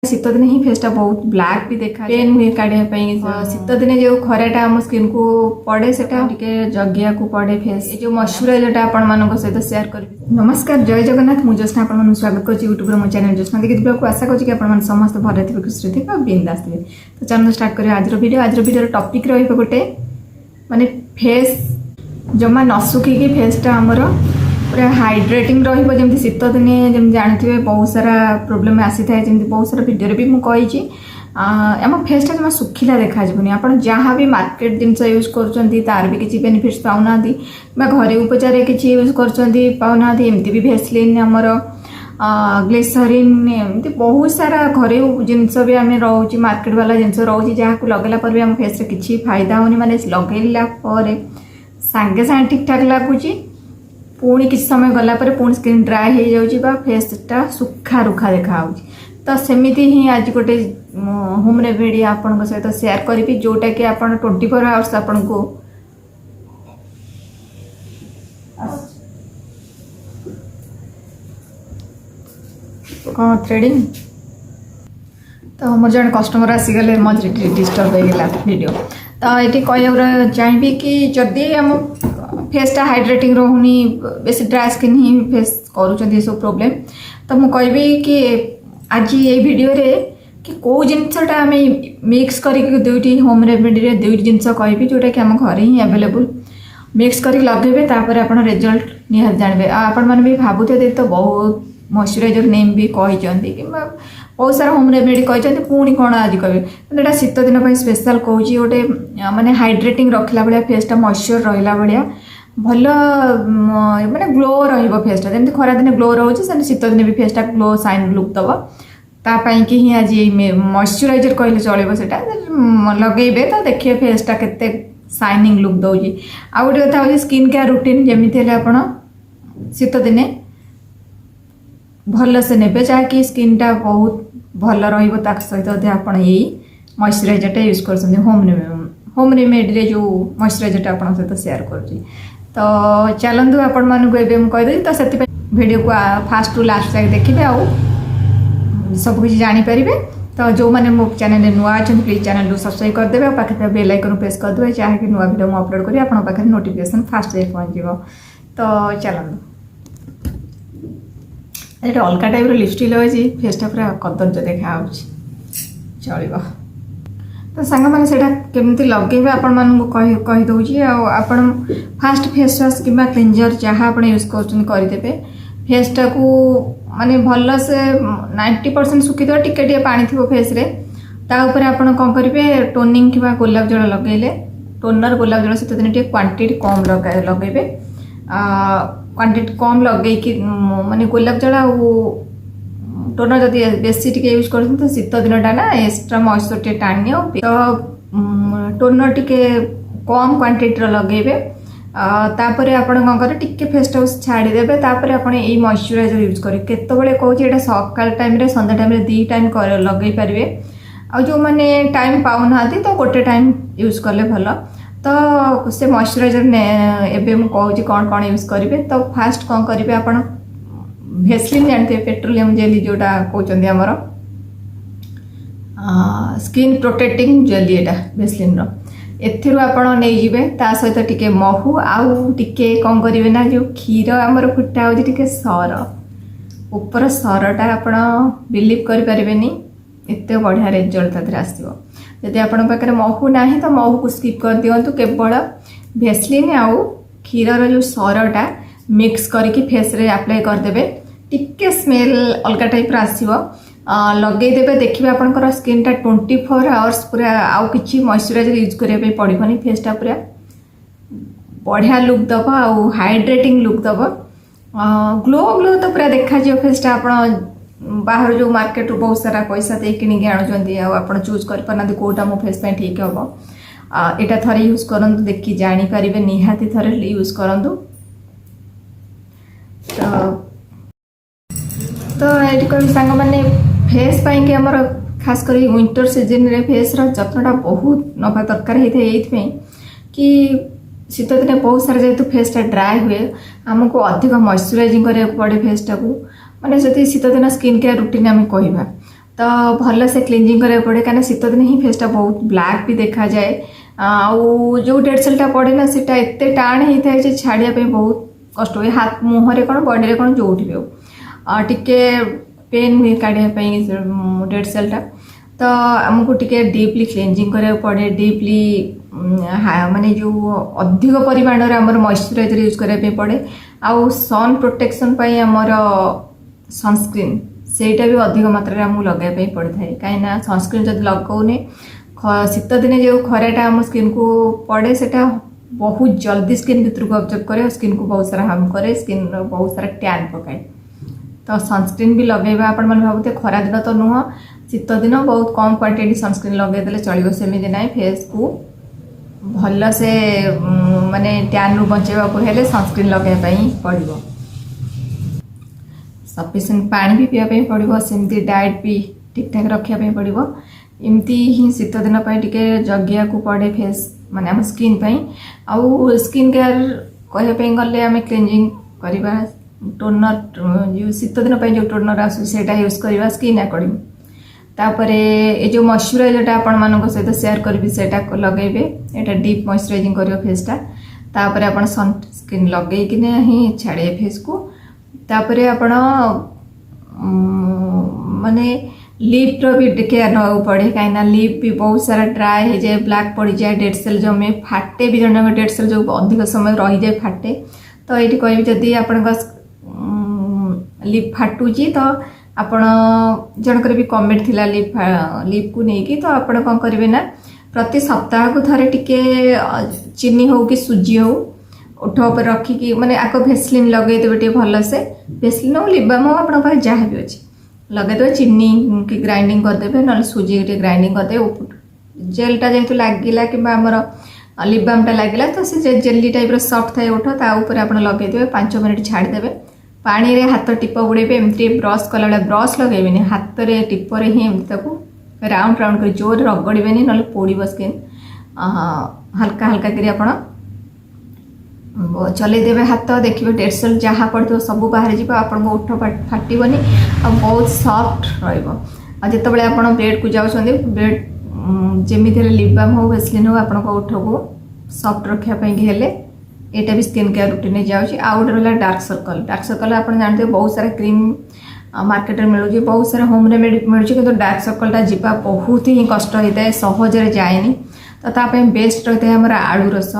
शीत दिन ही फेसटा बहुत ब्लैक भी देखा पेन हुए काढ़ा शीत दिन जो खराटा आम स्किन को पड़े से जगिया को पड़े फेस जो मॉइस्चराइजर आपण मान सहित शेयर कर। नमस्कार जय जगन्नाथ मुझे ज्योत्सना आपण स्वागत कर यूट्यूब रो चैनल ज्योत्सना देखि ब्लॉग को आशा कर कि आपण समस्त भले थे खुशी थे बिंदास थे। तो चलो स्टार्ट करिए आज वीडियो टॉपिक रहिबो गोटे माने फेस जमा न सुखी फेसटा आमर पूरा हाइड्रेटिंग रहिबो जेमति शीत दिने जेम जानथिबे बहुत सारा प्रॉब्लम आसी थाए जेमति बहुत सारा वीडियो रे भी मु कहिछि आम फेसटा जमा सुखिला देखा जबनी आपण जहाँ भी मार्केट जिनस यूज करचंती तार भी किछि बेनिफिट्स पाउना दी बा घरे उपचार किछि यूज करचंती पाउना दी एमति भी भेसलिन हमर ग्लिसरीन एमति बहुत सारा घरे जिनस भी आमे रहउछि मार्केट वाला जिनस रहउछि जहाँ को लगेला पर भी हम फेस रे किछि फायदा होनी माने लगेला पर सांगे सांगे ठीक ठाक लागुछि पुणी किसी समय गला पर पुणी स्किन ड्राई हो जाऊँगी फेसटा सुखा रुखा देखा तो सेमिति ही आज गोटे होम रेमेडी आपण सहित शेयर करी जोटा कि आप 24 आवर्स आपण को कौन थ्रेडिंग तो मोर जन कस्टमर आसीगले मझे डिस्टर्ब हो गला वीडियो तो ये कह चाहिए कि जदि आम फेसटा हाइड्रेटिंग रोनी बेसी ड्राई स्किन ही फेस करुँच सब प्रोब्लेम तो मुझे कहि कि आज ये वीडियो रे कि कौ जिनसटा आम मिक्स कर दुईटी होम रेमेडी रे दुईटी जिनस कहि जोटा कि आम घर ही अवेलेबल मिक्स कर लगे आप रिजल्ट निहाती जानवे आपण मैंने भी भावुथे तो बहुत मॉइस्चराइजर नेम भी कही कि बहुत सारा होम रेमेडी कही पुणी कौन आज कहे यहाँ शीत दिन स्पेशल कहूँ गोटे माने हाइड्रेटिंग रखला भाया फेसटा मॉइस्चर रहा भाया भल माने ग्लो फेसटा जमी खरा दिन ग्लो रोचे शीत दिन भी फेसटा ग्लो साइन लुक दब तापाई कि ही आज मॉइस्चराइजर कहले चलो से लगे तो देखिए फेसटा केते साइनिंग लुक दौजी आ गोटे कथा हो स्किन केयर रूटीन जमी आप शीत दिने भल से ने जहाँकि स्किनटा बहुत भल रहित आप मॉइस्चराइजरटा यूज कर होम रेमेडी जो मॉइस्चराइजरटा आप सहित शेयर कर तो चलतु आपण मानक कहीदेवी तो से वीडियो को फास्ट टू लास्ट तक देखिए आ सब कुछ जानीपर तो जो मैंने मो चैनल नुआ अच्छा प्लीज चैनल सब्सक्राइब करदे और पाखे बेल आइकन प्रेस करदे जहाँकि नुआ वीडियो मुझे अपलोड करी आप पाखे नोटिफिकेशन फास्ट जाए पहुँचो। तो चलतु ये अलग टाइप लिपस्टिक लगे फेसटा पूरा कदर्य देखा चलो तो सांग मैंने से केमती लगे आपदे आप फास्ट फेस वाश कि क्लींजर जहाँ आप यूज करदे फेसटा को माने भल से 90% सुखी दे टिके पानी थी फेस रे ताऊपर आप कौन करेंगे टोनिंग कि गोलाप जल लगे टोनर गोलाप जल शीत दिन क्वांटिटी कम लगे क्वांटिटी कम लगे माने गोलाप जल टोनर जदि बेसी टी यूज कर तो शीत दिनटा ना एक्सट्रा मॉइस्चर टे टाणी तो टोनर टी कम क्वांटिटी लगे तापर आप कौन करें टिके फेसटा छाड़ीदे तापर आप मॉइस्चराइजर यूज करें केतबेले कहूँ सकाल टाइम संध्या टाइम दी टाइम लगे पारे आ जो मैंने टाइम पाऊना तो गोटे टाइम यूज कले भल तो से मॉइस्चराइजर एवं मुझे कौन कौन यूज करेंगे तो फास्ट कौन करेंगे आप भेसलिन जानते पेट्रोलियम जेली जोटा कहते आमर स्किन प्रोटेक्टिंग जेली एटा भेसलिन एथिरु आपण नहीं ता सहित टिके महू आउ टिके कौन करेंगे ना जो क्षीर आमर फुटा हो सर ऊपर सरटा आपण बिलीव करें एत बढ़िया रिजल्ट तादर आसो जदि आपण पाखे महू ना तो महू को स्किप कर दिंतु केवल भेसलिन आउ क्षीर जो सरटा मिक्स करके फेस रे अप्लाई करदे टिके स्मेल अलग टाइप आसो लगेदेवे देखिए आपंकर स्किनटा 24 आवर्स पूरा आउ कि मॉइस्चराइजर यूज करने पड़ोनी फेसटा पूरा बढ़िया लुक दब आउ हाइड्रेटिंग लुक दब ग्लो ग्लो तो पूरा देखा फेसटा आप बाहर जो मार्केट बहुत सारा पैसा दे कि आप चूज कर कौटा मो फेस ठीक हम यहाँ थे यूज करूँ देखिए जापर निहाती थे यूज करूँ तो ये कह सांग मैंने फेस पाई आमर खास कर विंटर सीजन रे फेस जत्नटा बहुत नवा दरकार होता है कि शीत दिन बहुत सारा जेहेतु फेसटा ड्राए हुए आमको अधिक मॉइस्चराइजिंग कराया पड़े फेसटा को माने जदि शीत दिन स्किन केयर रूटीन आम कहवा तो भल से क्लींजिंग करा पड़े कहीं शीत दिन ही फेसटा बहुत ब्लैक भी देखा जाए जो डेड सेलटा पड़े ना सीटा एत टाण होता है छाड़िया बहुत कष्ट हुए हाथ मुहर कौन बॉडी कौन जो भी हो टिके पेन हुए काढ़ापी डेड सेलटा तो आमको टिके डीपली क्लींजिंग करा पड़े डीपली माने जो अधिक परिमाण आमर मॉइस्चराइजर यूज कराया पड़े आउ सन प्रोटेक्शन आमर सनस्क्रीन सेटा भी अधिक मात्रा आमको लगाई पड़ता है कहीं सनस्क्रीन जब लगौने शीत दिने जो खराटा आम स्किन को पड़े से बहुत जल्दी स्किन भीतर को ऑब्जर्व करे स्किन को बहुत सारा हार्म करे स्किन बहुत सारा टैन पकाए तो सनस्क्रीन भी लगेगा आपण मैंने भावते खरा दिन तो नुह शीत दिन बहुत कम क्वांटिटी सनस्क्रीन लगेदे चलो सेमती ना फेस को भल से माने टैन रु बचेवा हेले सनस्क्रीन लगाई पड़ो सफिशिएंट पानी भी पीवाई पड़ो सेमती डाएट भी ठीक ठाक रखापी पड़ो एमती ही शीत दिन टिके जगिया को पड़े फेस माने आम स्किन आउ स्किन केयर कहवाई गले आम क्लींजिंग करवा टोनर जो शीत दिन जो टोनर आसा यूज करवा स्किन अकॉर्डिंग तापर ये जो मॉइस्चराइजरटा आपण मान सहित शेयर करी से लगेबे एटा डीप मॉइस्चराइजिंग कर फेसटा तापर आपण सन स्किन लगे कि ही छाड़े फेस को तापर आपण माने लिप रो भी केयर ना पड़े कहीं लिप भी बहुत सारा ड्राई हो जाए ब्लैक पड़ जाए डेड सेल जमे फाटे भी जन डेड सेल जो अधिक समय रही जाए फाटे तो ये कह जदि आपण लिप फाटुची तो आपण जनकर भी कमेंट थिला लिप को लेकिन तो आपण कौन करेंगे ना प्रति सप्ताह को थरे टिके चीनी हो कि सुजी हो ओठ पर रखिकी माने आको भेसलिन लगेदेवे टे भल से भेसलिन हो लिप बाम हो आपण पास जहाँ भी अच्छी लगेदेवे चीनी की ग्राइंडिंग करदेवे ना सुजी टे ग्राइंडिंग करदेवे जेलटा जेहेतु लगिला कि लिप बामटा लगिला तो से जेली टाइप सफ्ट थाए ओठ ता ऊपर आप लगेदेवे 5 मिनट छाड़देवे पानी रे हाथ टिप बुड़ेबे एमती ब्रश कला ब्रश लगेबे हाथ रे टिपर ही एमती राउंड राउंड कर जोर रगड़े ना पोड़ स्किन हल्का हल्का करी आप चलदेवे हाथ देखिए डेड सेल जहाँ पड़ो सब बाहर जी आपन ओठ फाटबनी आ बहुत सफ्ट रजिते आप बेड को जाऊँ बेड जमी लिप बाम हो वेस्लिन हो आप ओठ को सफ्ट रखापी हेले एटा भी स्किन केयर रूटीन जाऊँगी आउ गोटे रहा डार्क सर्कल आप जानते बहुत सारा क्रीम मार्केट में मिलूँ बहुत सारा होम रेमेडी मिलूँ कि डार्क सर्कलटा जीवा बहुत ही कष्ट होता है सहजरे जाएनि तो ताप बेस्ट रही है आम आलू रस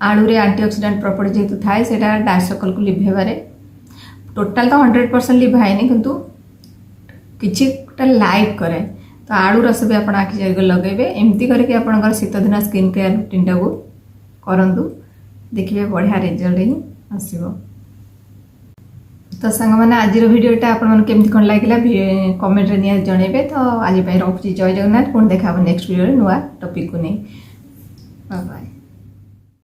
आलू रे एंटीऑक्सीडेंट प्रॉपर्टी जेहेतु थाए से डार्क सर्कल को लिभेबारे टोटाल तो 100% लिभाएनि किंतु किछि लाइट करे तो आलू रस भी आप आखि जगह लगेबे एमती करके आप शीत दिन स्किन केयर रूटीन टाक करंतु देखिए बढ़िया रिजल्ट ही आसो तो सांग मैंने आज भिडियोटा आपमती कौन लगे कमेंट रे निया जनइबे तो आज रखुची जय जगन्नाथ पुणी देखा नेक्स्ट भिडियो नुआ टॉपिक को नहीं बाय बाय।